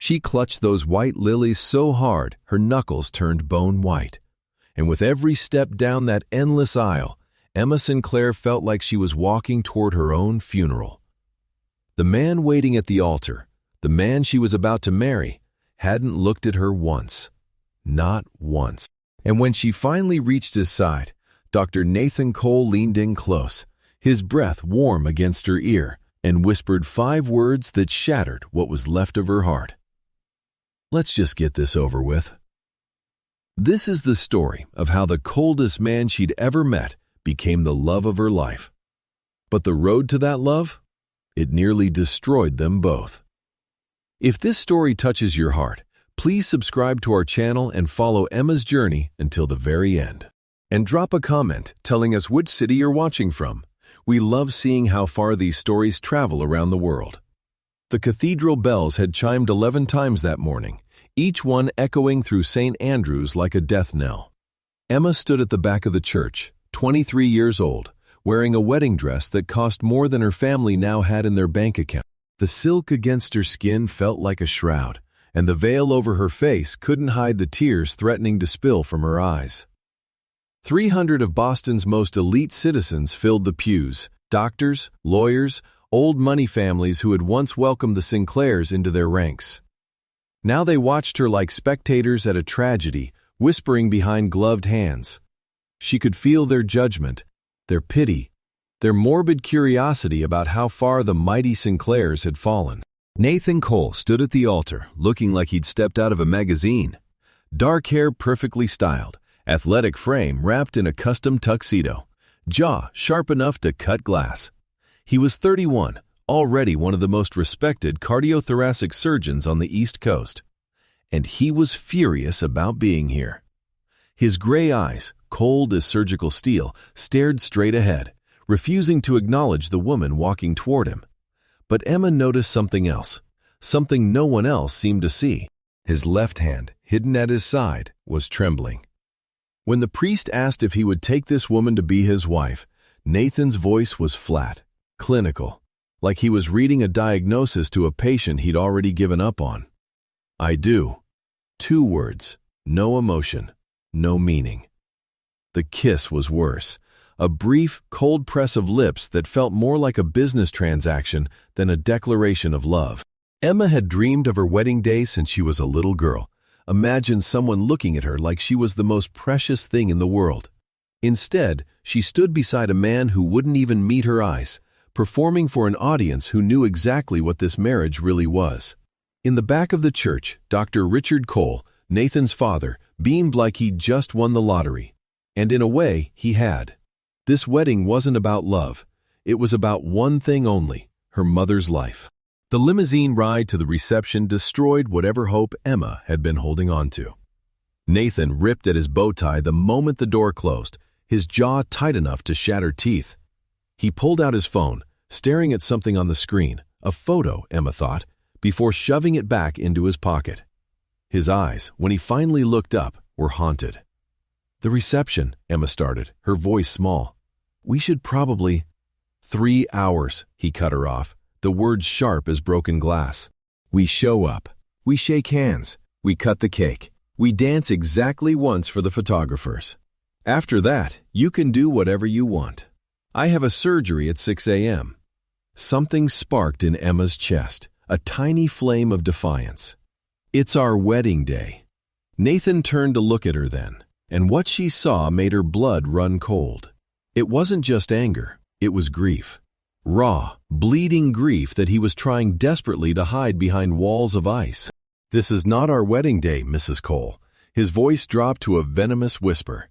She clutched those white lilies so hard her knuckles turned bone white. And with every step down that endless aisle, Emma Sinclair felt like she was walking toward her own funeral. The man waiting at the altar, the man she was about to marry, hadn't looked at her once. Not once. And when she finally reached his side, Dr. Nathan Cole leaned in close, his breath warm against her ear, and whispered 5 words that shattered what was left of her heart. "Let's just get this over with." This is the story of how the coldest man she'd ever met became the love of her life. But the road to that love? It nearly destroyed them both. If this story touches your heart, please subscribe to our channel and follow Emma's journey until the very end. And drop a comment telling us which city you're watching from. We love seeing how far these stories travel around the world. The cathedral bells had chimed 11 times that morning, each one echoing through St. Andrew's like a death knell. Emma stood at the back of the church, 23 years old, wearing a wedding dress that cost more than her family now had in their bank account. The silk against her skin felt like a shroud, and the veil over her face couldn't hide the tears threatening to spill from her eyes. 300 of Boston's most elite citizens filled the pews, doctors, lawyers, old money families who had once welcomed the Sinclairs into their ranks. Now they watched her like spectators at a tragedy, whispering behind gloved hands. She could feel their judgment, their pity, their morbid curiosity about how far the mighty Sinclairs had fallen. Nathan Cole stood at the altar, looking like he'd stepped out of a magazine. Dark hair perfectly styled, athletic frame wrapped in a custom tuxedo, jaw sharp enough to cut glass. He was 31, already one of the most respected cardiothoracic surgeons on the East Coast. And he was furious about being here. His gray eyes, cold as surgical steel, stared straight ahead, refusing to acknowledge the woman walking toward him. But Emma noticed something else, something no one else seemed to see. His left hand, hidden at his side, was trembling. When the priest asked if he would take this woman to be his wife, Nathan's voice was flat, clinical, like he was reading a diagnosis to a patient he'd already given up on. "I do." 2 words, no emotion, no meaning. The kiss was worse, a brief, cold press of lips that felt more like a business transaction than a declaration of love. Emma had dreamed of her wedding day since she was a little girl, imagined someone looking at her like she was the most precious thing in the world. Instead, she stood beside a man who wouldn't even meet her eyes, performing for an audience who knew exactly what this marriage really was. In the back of the church, Dr. Richard Cole, Nathan's father, beamed like he'd just won the lottery. And in a way, he had. This wedding wasn't about love. It was about one thing only, her mother's life. The limousine ride to the reception destroyed whatever hope Emma had been holding on to. Nathan ripped at his bow tie the moment the door closed, his jaw tight enough to shatter teeth. He pulled out his phone, staring at something on the screen, a photo, Emma thought, before shoving it back into his pocket. His eyes, when he finally looked up, were haunted. "The reception," Emma started, her voice small. "We should probably—" 3 hours, he cut her off, the words sharp as broken glass. "We show up. We shake hands. We cut the cake. We dance exactly once for the photographers. After that, you can do whatever you want. I have a surgery at 6 a.m. Something sparked in Emma's chest, a tiny flame of defiance. "It's our wedding day." Nathan turned to look at her then, and what she saw made her blood run cold. It wasn't just anger, it was grief. Raw, bleeding grief that he was trying desperately to hide behind walls of ice. "This is not our wedding day, Mrs. Cole." His voice dropped to a venomous whisper.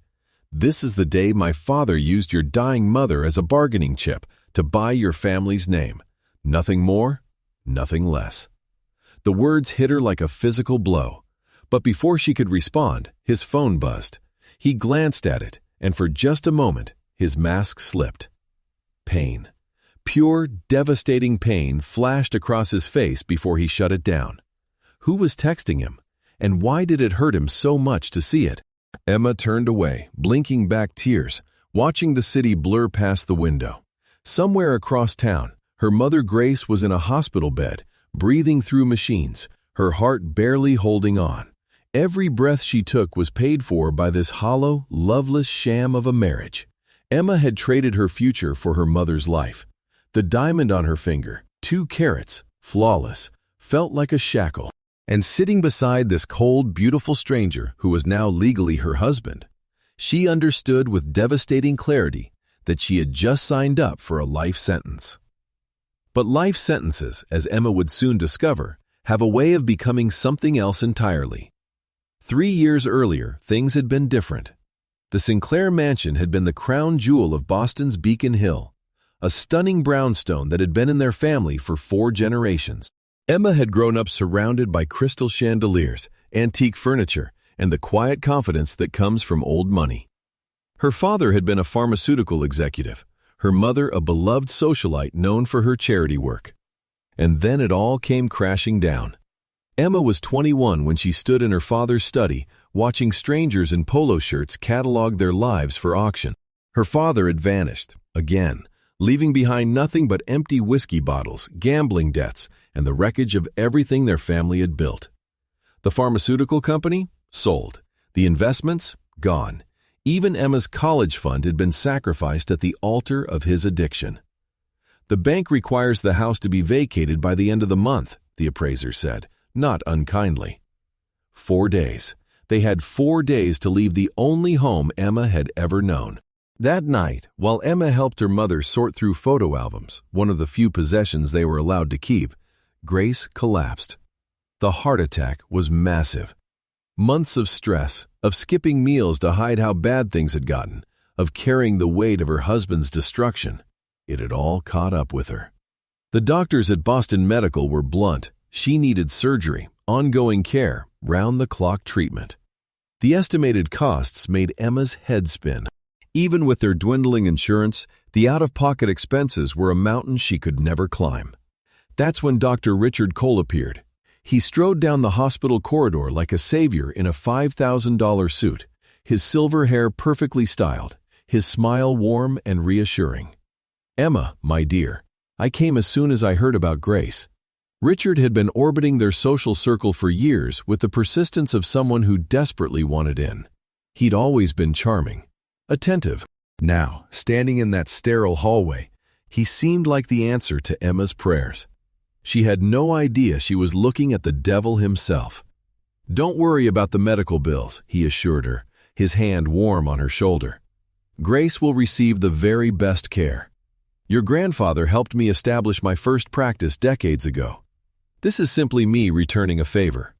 "This is the day my father used your dying mother as a bargaining chip to buy your family's name. Nothing more, nothing less." The words hit her like a physical blow. But before she could respond, his phone buzzed. He glanced at it, and for just a moment, his mask slipped. Pain. Pure, devastating pain flashed across his face before he shut it down. Who was texting him? And why did it hurt him so much to see it? Emma turned away, blinking back tears, watching the city blur past the window. Somewhere across town, her mother Grace was in a hospital bed, breathing through machines, her heart barely holding on. Every breath she took was paid for by this hollow, loveless sham of a marriage. Emma had traded her future for her mother's life. The diamond on her finger, 2 carats, flawless, felt like a shackle. And sitting beside this cold, beautiful stranger who was now legally her husband, she understood with devastating clarity that she had just signed up for a life sentence. But life sentences, as Emma would soon discover, have a way of becoming something else entirely. 3 years earlier, things had been different. The Sinclair mansion had been the crown jewel of Boston's Beacon Hill, a stunning brownstone that had been in their family for 4 generations. Emma had grown up surrounded by crystal chandeliers, antique furniture, and the quiet confidence that comes from old money. Her father had been a pharmaceutical executive, her mother a beloved socialite known for her charity work. And then it all came crashing down. Emma was 21 when she stood in her father's study, watching strangers in polo shirts catalog their lives for auction. Her father had vanished, again, leaving behind nothing but empty whiskey bottles, gambling debts, and the wreckage of everything their family had built. The pharmaceutical company? Sold. The investments? Gone. Even Emma's college fund had been sacrificed at the altar of his addiction. The bank requires the house to be vacated by the end of the month, the appraiser said, not unkindly. 4 days. They had 4 days to leave the only home Emma had ever known. That night, while Emma helped her mother sort through photo albums, one of the few possessions they were allowed to keep, Grace collapsed. The heart attack was massive. Months of stress, of skipping meals to hide how bad things had gotten, of carrying the weight of her husband's destruction. It had all caught up with her. The doctors at Boston Medical were blunt. She needed surgery, ongoing care, round-the-clock treatment. The estimated costs made Emma's head spin. Even with their dwindling insurance, the out-of-pocket expenses were a mountain she could never climb. That's when Dr. Richard Cole appeared. He strode down the hospital corridor like a savior in a $5,000 suit, his silver hair perfectly styled, his smile warm and reassuring. "Emma, my dear, I came as soon as I heard about Grace." Richard had been orbiting their social circle for years with the persistence of someone who desperately wanted in. He'd always been charming, attentive. Now, standing in that sterile hallway, he seemed like the answer to Emma's prayers. She had no idea she was looking at the devil himself. "Don't worry about the medical bills," he assured her, his hand warm on her shoulder. "Grace will receive the very best care. Your grandfather helped me establish my first practice decades ago. This is simply me returning a favor."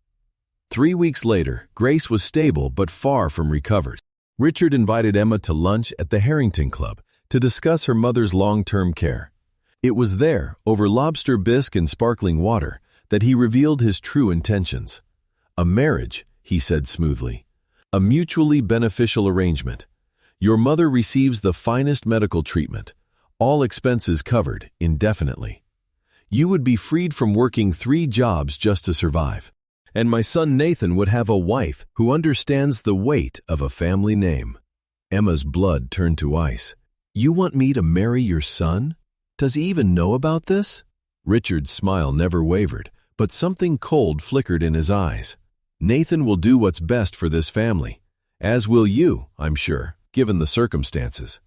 3 weeks later, Grace was stable but far from recovered. Richard invited Emma to lunch at the Harrington Club to discuss her mother's long-term care. It was there, over lobster bisque and sparkling water, that he revealed his true intentions. "A marriage," he said smoothly. "A mutually beneficial arrangement. Your mother receives the finest medical treatment, all expenses covered indefinitely. You would be freed from working 3 jobs just to survive. And my son Nathan would have a wife who understands the weight of a family name." Emma's blood turned to ice. "You want me to marry your son? Does he even know about this?" Richard's smile never wavered, but something cold flickered in his eyes. "Nathan will do what's best for this family, as will you, I'm sure, given the circumstances."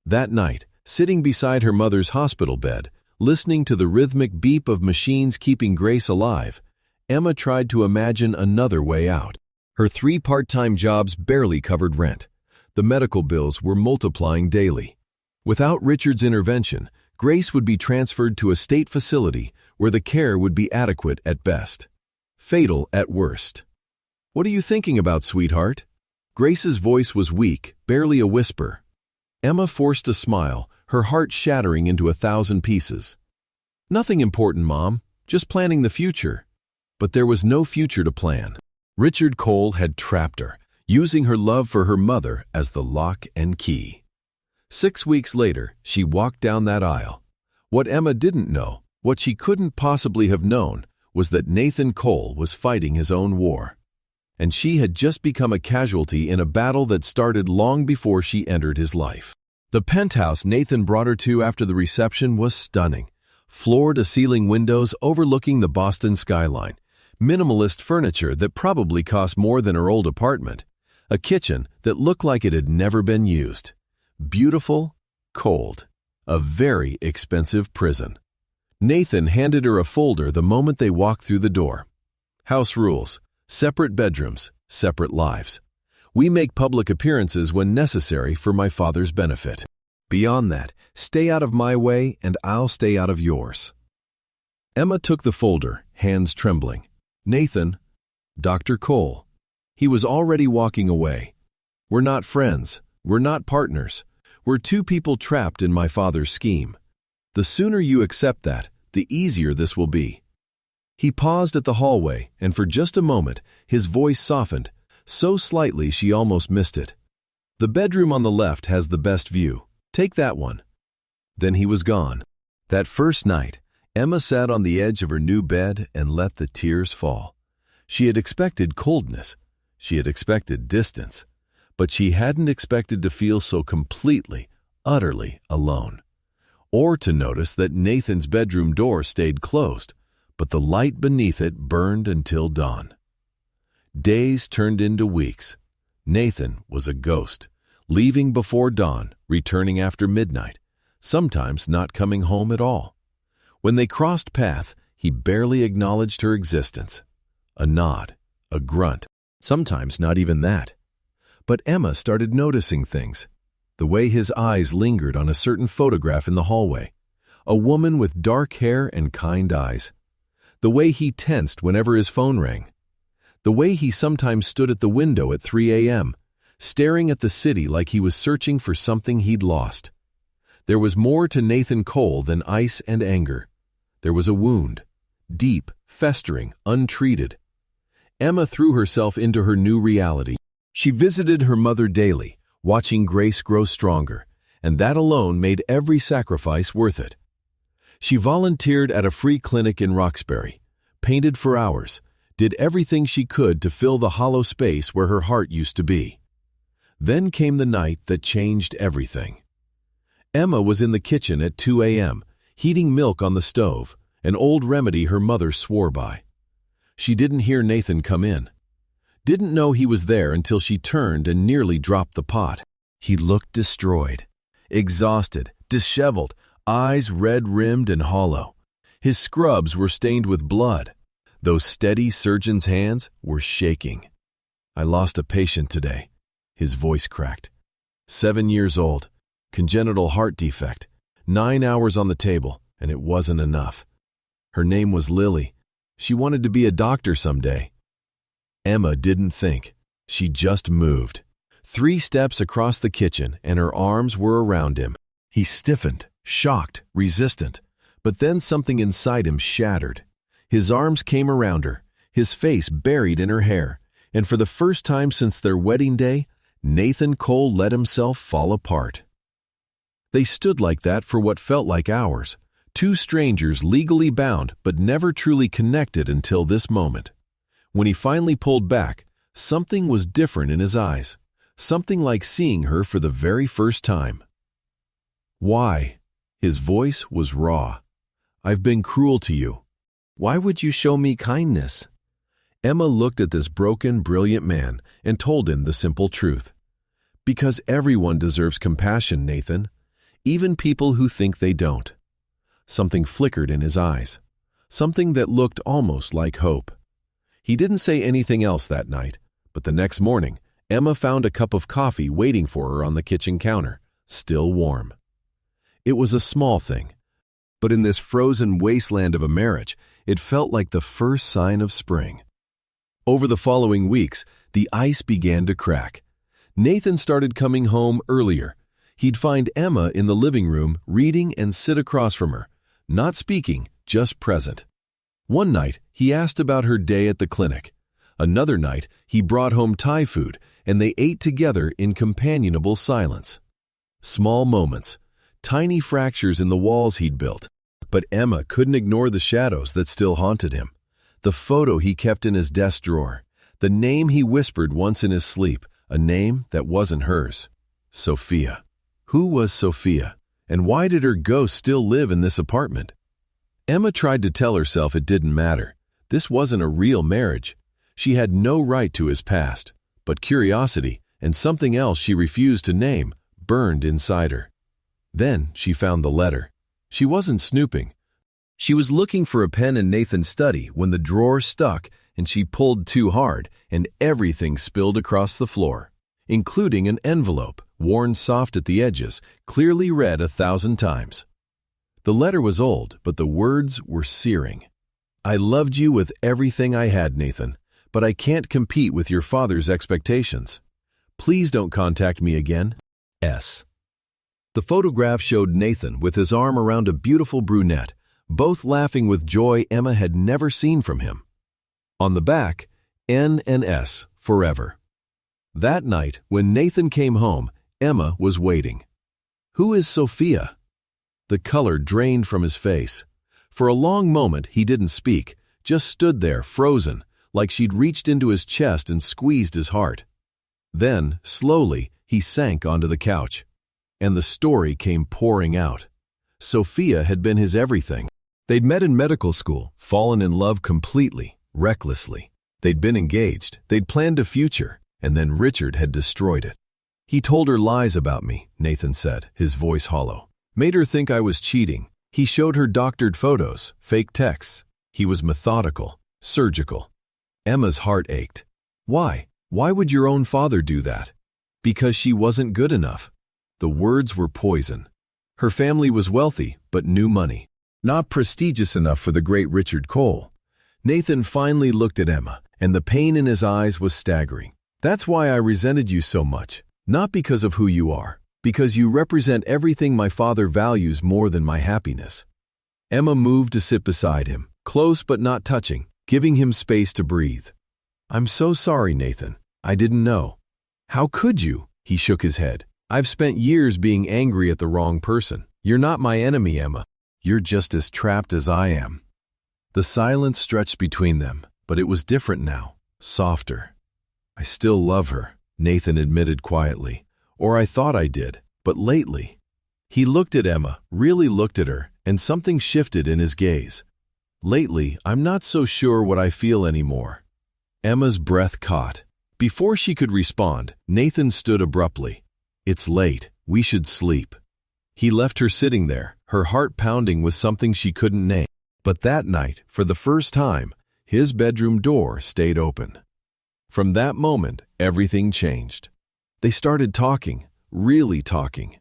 That night, sitting beside her mother's hospital bed, listening to the rhythmic beep of machines keeping Grace alive, Emma tried to imagine another way out. Her 3 part-time jobs barely covered rent. The medical bills were multiplying daily. Without Richard's intervention, Grace would be transferred to a state facility where the care would be adequate at best, fatal at worst. "What are you thinking about, sweetheart?" Grace's voice was weak, barely a whisper. Emma forced a smile, her heart shattering into 1,000 pieces. "Nothing important, Mom. Just planning the future." But there was no future to plan. Richard Cole had trapped her, using her love for her mother as the lock and key. 6 weeks later, she walked down that aisle. What Emma didn't know, what she couldn't possibly have known, was that Nathan Cole was fighting his own war. And she had just become a casualty in a battle that started long before she entered his life. The penthouse Nathan brought her to after the reception was stunning. Floor-to-ceiling windows overlooking the Boston skyline, Minimalist furniture that probably cost more than her old apartment. A kitchen that looked like it had never been used. Beautiful, cold. A very expensive prison. Nathan handed her a folder the moment they walked through the door. House rules. Separate bedrooms, separate lives. We make public appearances when necessary for my father's benefit. Beyond that, stay out of my way and I'll stay out of yours. Emma took the folder, hands trembling. Nathan, Dr. Cole. He was already walking away. We're not friends. We're not partners. We're two people trapped in my father's scheme. The sooner you accept that, the easier this will be. He paused at the hallway, and for just a moment, his voice softened, so slightly she almost missed it. The bedroom on the left has the best view. Take that one. Then he was gone. That first night, Emma sat on the edge of her new bed and let the tears fall. She had expected coldness. She had expected distance. But she hadn't expected to feel so completely, utterly alone. Or to notice that Nathan's bedroom door stayed closed, but the light beneath it burned until dawn. Days turned into weeks. Nathan was a ghost, leaving before dawn, returning after midnight, sometimes not coming home at all. When they crossed paths, he barely acknowledged her existence. A nod, a grunt, sometimes not even that. But Emma started noticing things. The way his eyes lingered on a certain photograph in the hallway. A woman with dark hair and kind eyes. The way he tensed whenever his phone rang. The way he sometimes stood at the window at 3 a.m., staring at the city like he was searching for something he'd lost. There was more to Nathan Cole than ice and anger. There was a wound, deep, festering, untreated. Emma threw herself into her new reality. She visited her mother daily, watching Grace grow stronger, and that alone made every sacrifice worth it. She volunteered at a free clinic in Roxbury, painted for hours, did everything she could to fill the hollow space where her heart used to be. Then came the night that changed everything. Emma was in the kitchen at 2 a.m., heating milk on the stove, an old remedy her mother swore by. She didn't hear Nathan come in. Didn't know he was there until she turned and nearly dropped the pot. He looked destroyed, exhausted, disheveled, eyes red-rimmed and hollow. His scrubs were stained with blood. Those steady surgeon's hands were shaking. "I lost a patient today." His voice cracked. 7 years old, congenital heart defect, 9 hours on the table, and it wasn't enough. Her name was Lily. She wanted to be a doctor someday. Emma didn't think. She just moved. 3 steps across the kitchen, and her arms were around him. He stiffened, shocked, resistant, but then something inside him shattered. His arms came around her, his face buried in her hair, and for the first time since their wedding day, Nathan Cole let himself fall apart. They stood like that for what felt like hours, 2 strangers legally bound but never truly connected until this moment. When he finally pulled back, something was different in his eyes, something like seeing her for the very first time. "Why?" His voice was raw. "I've been cruel to you. Why would you show me kindness?" Emma looked at this broken, brilliant man and told him the simple truth. "Because everyone deserves compassion, Nathan, even people who think they don't." Something flickered in his eyes, something that looked almost like hope. He didn't say anything else that night, but the next morning, Emma found a cup of coffee waiting for her on the kitchen counter, still warm. It was a small thing, but in this frozen wasteland of a marriage, it felt like the first sign of spring. Over the following weeks, the ice began to crack. Nathan started coming home earlier. He'd find Emma in the living room reading and sit across from her, not speaking, just present. One night, he asked about her day at the clinic. Another night, he brought home Thai food, and they ate together in companionable silence. Small moments, tiny fractures in the walls he'd built. But Emma couldn't ignore the shadows that still haunted him. The photo he kept in his desk drawer. The name he whispered once in his sleep, a name that wasn't hers. Sophia. Who was Sophia? And why did her ghost still live in this apartment? Emma tried to tell herself it didn't matter, This wasn't a real marriage. She had no right to his past, but curiosity and something else she refused to name burned inside her. Then she found the letter. She wasn't snooping. She was looking for a pen in Nathan's study when the drawer stuck and she pulled too hard and everything spilled across the floor, including an envelope, worn soft at the edges, clearly read 1,000 times. The letter was old, but the words were searing. I loved you with everything I had, Nathan, but I can't compete with your father's expectations. Please don't contact me again. S. The photograph showed Nathan with his arm around a beautiful brunette, both laughing with joy Emma had never seen from him. On the back, N and S, forever. That night, when Nathan came home, Emma was waiting. Who is Sophia? The color drained from his face. For a long moment, he didn't speak, just stood there, frozen, like she'd reached into his chest and squeezed his heart. Then, slowly, he sank onto the couch. And the story came pouring out. Sophia had been his everything. They'd met in medical school, fallen in love completely, recklessly. They'd been engaged, they'd planned a future, and then Richard had destroyed it. He told her lies about me, Nathan said, his voice hollow. Made her think I was cheating. He showed her doctored photos, fake texts. He was methodical, surgical. Emma's heart ached. Why? Why would your own father do that? Because she wasn't good enough. The words were poison. Her family was wealthy, but knew money. Not prestigious enough for the great Richard Cole. Nathan finally looked at Emma, and the pain in his eyes was staggering. That's why I resented you so much. Not because of who you are, because you represent everything my father values more than my happiness. Emma moved to sit beside him, close but not touching, giving him space to breathe. I'm so sorry, Nathan. I didn't know. How could you? He shook his head. I've spent years being angry at the wrong person. You're not my enemy, Emma. You're just as trapped as I am. The silence stretched between them, but it was different now, softer. I still love her, Nathan admitted quietly. Or I thought I did, but lately. He looked at Emma, really looked at her, and something shifted in his gaze. Lately, I'm not so sure what I feel anymore. Emma's breath caught. Before she could respond, Nathan stood abruptly. It's late. We should sleep. He left her sitting there, her heart pounding with something she couldn't name. But that night, for the first time, his bedroom door stayed open. From that moment, everything changed. They started talking, really talking.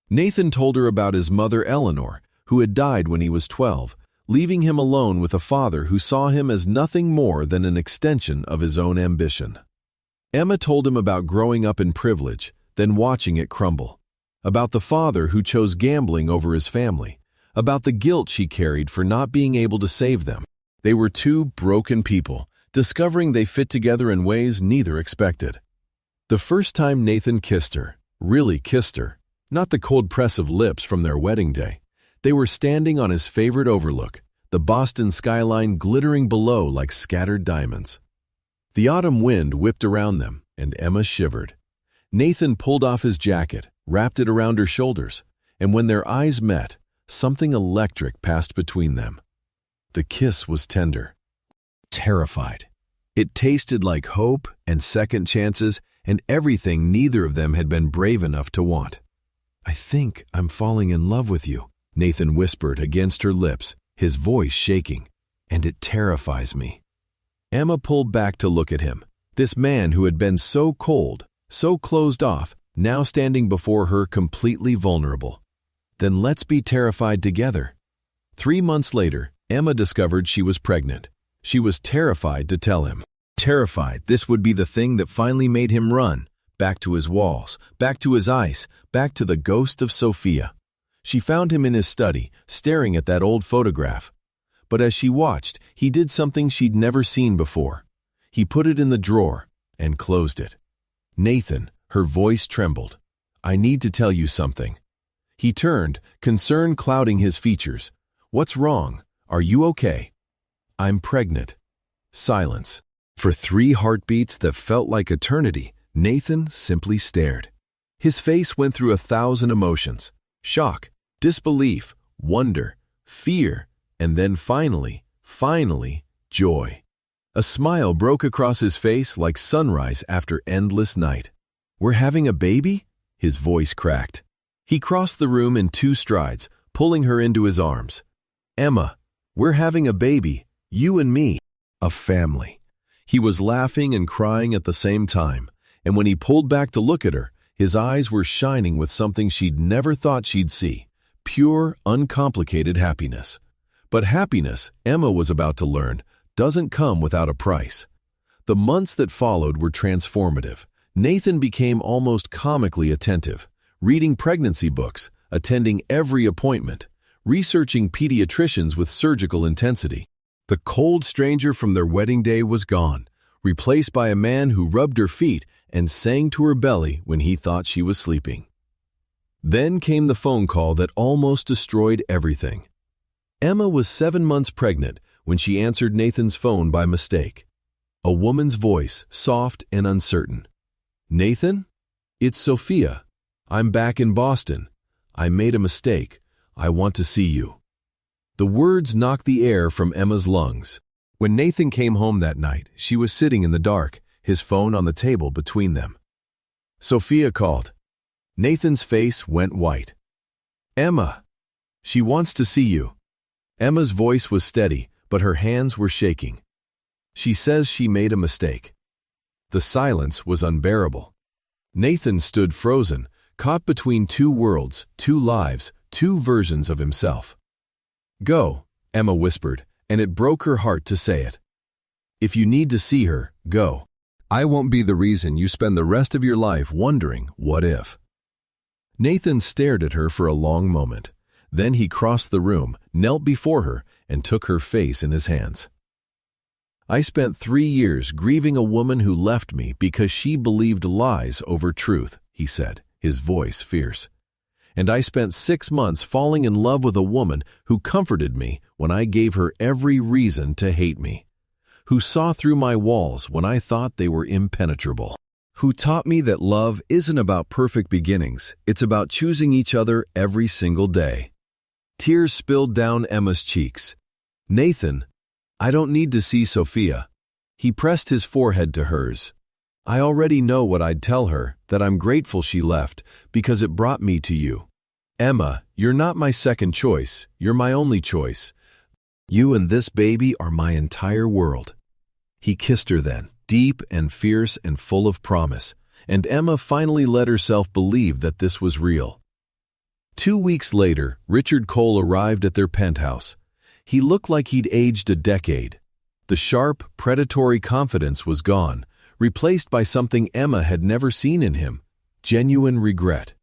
Nathan told her about his mother Eleanor, who had died when he was 12, leaving him alone with a father who saw him as nothing more than an extension of his own ambition. Emma told him about growing up in privilege, then watching it crumble. About the father who chose gambling over his family. About the guilt she carried for not being able to save them. They were two broken people, discovering they fit together in ways neither expected. The first time Nathan kissed her, really kissed her, not the cold press of lips from their wedding day. They were standing on his favorite overlook, the Boston skyline glittering below like scattered diamonds. The autumn wind whipped around them, and Emma shivered. Nathan pulled off his jacket, wrapped it around her shoulders, and when their eyes met, something electric passed between them. The kiss was tender, terrified. It tasted like hope and second chances and everything neither of them had been brave enough to want. I think I'm falling in love with you, Nathan whispered against her lips, his voice shaking, and it terrifies me. Emma pulled back to look at him, this man who had been so cold, so closed off, now standing before her completely vulnerable. Then let's be terrified together. 3 months later, Emma discovered she was pregnant. She was terrified to tell him. Terrified this would be the thing that finally made him run, back to his walls, back to his ice, back to the ghost of Sophia. She found him in his study, staring at that old photograph. But as she watched, he did something she'd never seen before. He put it in the drawer and closed it. Nathan, her voice trembled. I need to tell you something. He turned, concern clouding his features. What's wrong? Are you okay? I'm pregnant. Silence. For 3 heartbeats that felt like eternity, Nathan simply stared. His face went through 1,000 emotions. Shock, disbelief, wonder, fear, and then finally, joy. A smile broke across his face like sunrise after endless night. "We're having a baby?" His voice cracked. He crossed the room in 2 strides, pulling her into his arms. "Emma, we're having a baby, you and me, a family." He was laughing and crying at the same time, and when he pulled back to look at her, his eyes were shining with something she'd never thought she'd see: pure, uncomplicated happiness. But happiness, Emma was about to learn, doesn't come without a price. The months that followed were transformative. Nathan became almost comically attentive, reading pregnancy books, attending every appointment, researching pediatricians with surgical intensity. The cold stranger from their wedding day was gone, replaced by a man who rubbed her feet and sang to her belly when he thought she was sleeping. Then came the phone call that almost destroyed everything. Emma was 7 months pregnant when she answered Nathan's phone by mistake. A woman's voice, soft and uncertain. "Nathan? It's Sophia. I'm back in Boston. I made a mistake. I want to see you." The words knocked the air from Emma's lungs. When Nathan came home that night, she was sitting in the dark, his phone on the table between them. Sophia called. Nathan's face went white. "Emma, she wants to see you." Emma's voice was steady, but her hands were shaking. "She says she made a mistake." The silence was unbearable. Nathan stood frozen, caught between 2 worlds, 2 lives, 2 versions of himself. "Go," Emma whispered, and it broke her heart to say it. "If you need to see her, go. I won't be the reason you spend the rest of your life wondering what if." Nathan stared at her for a long moment. Then he crossed the room, knelt before her, and took her face in his hands. "I spent 3 years grieving a woman who left me because she believed lies over truth," he said, his voice fierce. "And I spent 6 months falling in love with a woman who comforted me when I gave her every reason to hate me, who saw through my walls when I thought they were impenetrable, who taught me that love isn't about perfect beginnings, it's about choosing each other every single day." Tears spilled down Emma's cheeks. "Nathan, I don't need to see Sophia." He pressed his forehead to hers. "I already know what I'd tell her, that I'm grateful she left, because it brought me to you. Emma, you're not my second choice, you're my only choice. You and this baby are my entire world." He kissed her then, deep and fierce and full of promise, and Emma finally let herself believe that this was real. 2 weeks later, Richard Cole arrived at their penthouse. He looked like he'd aged a decade. The sharp, predatory confidence was gone, replaced by something Emma had never seen in him: genuine regret.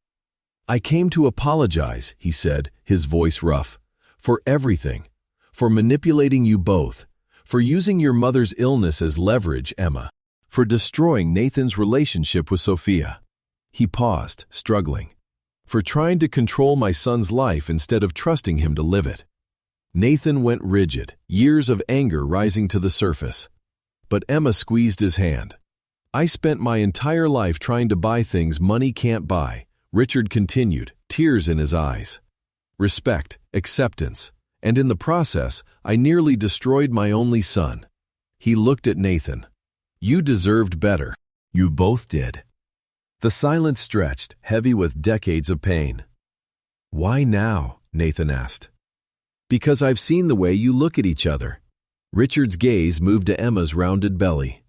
"I came to apologize," he said, his voice rough, "for everything, for manipulating you both, for using your mother's illness as leverage, Emma, for destroying Nathan's relationship with Sophia." He paused, struggling. "For trying to control my son's life instead of trusting him to live it." Nathan went rigid, years of anger rising to the surface. But Emma squeezed his hand. "I spent my entire life trying to buy things money can't buy," Richard continued, tears in his eyes. "Respect, acceptance, and in the process, I nearly destroyed my only son." He looked at Nathan. "You deserved better. You both did." The silence stretched, heavy with decades of pain. "Why now?" Nathan asked. "Because I've seen the way you look at each other." Richard's gaze moved to Emma's rounded belly.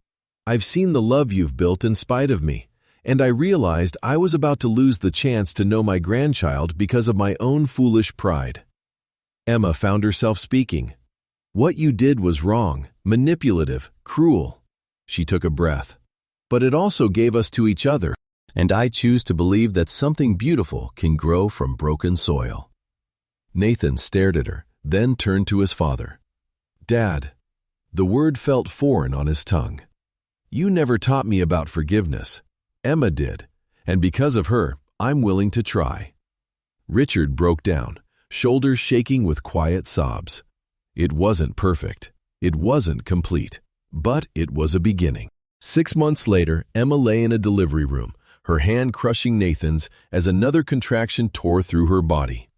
"I've seen the love you've built in spite of me, and I realized I was about to lose the chance to know my grandchild because of my own foolish pride." Emma found herself speaking. "What you did was wrong, manipulative, cruel." She took a breath. "But it also gave us to each other, and I choose to believe that something beautiful can grow from broken soil." Nathan stared at her, then turned to his father. "Dad." The word felt foreign on his tongue. "You never taught me about forgiveness. Emma did, and because of her, I'm willing to try." Richard broke down, shoulders shaking with quiet sobs. It wasn't perfect. It wasn't complete. But it was a beginning. 6 months later, Emma lay in a delivery room, her hand crushing Nathan's as another contraction tore through her body.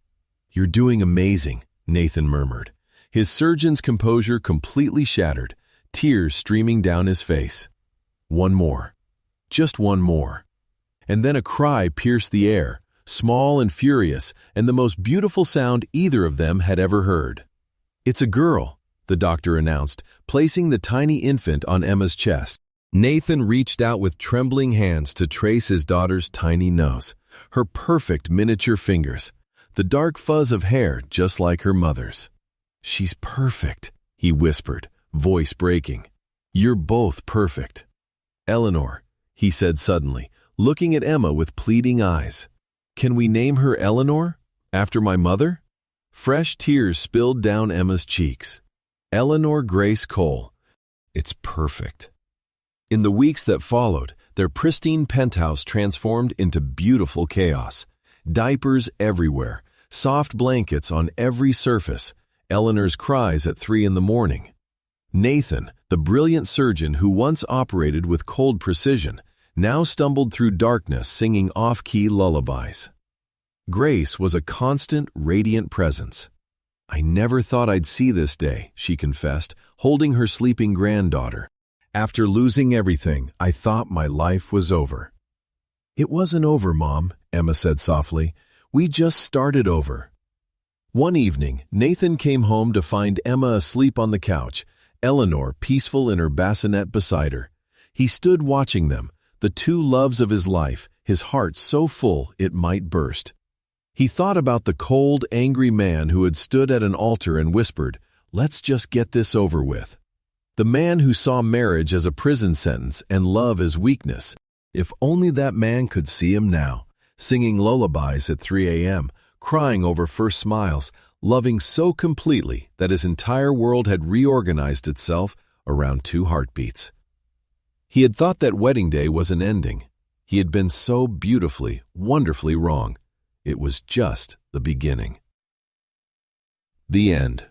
"You're doing amazing," Nathan murmured. his surgeon's composure completely shattered, tears streaming down his face. One more. Just one more. And then a cry pierced the air, small and furious, and the most beautiful sound either of them had ever heard. "It's a girl," the doctor announced, placing the tiny infant on Emma's chest. Nathan reached out with trembling hands to trace his daughter's tiny nose, her perfect miniature fingers, the dark fuzz of hair just like her mother's. "She's perfect," he whispered, voice breaking. "You're both perfect." "Eleanor," he said suddenly, looking at Emma with pleading eyes. "Can we name her Eleanor, after my mother?" Fresh tears spilled down Emma's cheeks. Eleanor Grace Cole. It's perfect. In the weeks that followed, their pristine penthouse transformed into beautiful chaos. Diapers everywhere, soft blankets on every surface, Eleanor's cries at 3 a.m. Nathan, the brilliant surgeon who once operated with cold precision, now stumbled through darkness singing off-key lullabies. Grace was a constant, radiant presence. "I never thought I'd see this day," she confessed, holding her sleeping granddaughter. "After losing everything, I thought my life was over." "It wasn't over, Mom," Emma said softly. "We just started over." One evening, Nathan came home to find Emma asleep on the couch, Eleanor peaceful in her bassinet beside her. He stood watching them, the two loves of his life, his heart so full it might burst. He thought about the cold, angry man who had stood at an altar and whispered, "Let's just get this over with." The man who saw marriage as a prison sentence and love as weakness. If only that man could see him now, singing lullabies at 3 a.m., crying over first smiles, loving so completely that his entire world had reorganized itself around 2 heartbeats. He had thought that wedding day was an ending. He had been so beautifully, wonderfully wrong. It was just the beginning. The end.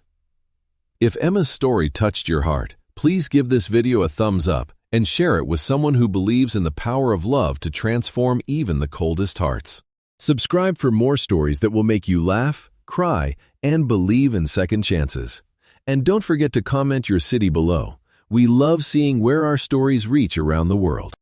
If Emma's story touched your heart, please give this video a thumbs up and share it with someone who believes in the power of love to transform even the coldest hearts. Subscribe for more stories that will make you laugh, cry, and believe in second chances. And don't forget to comment your city below. We love seeing where our stories reach around the world.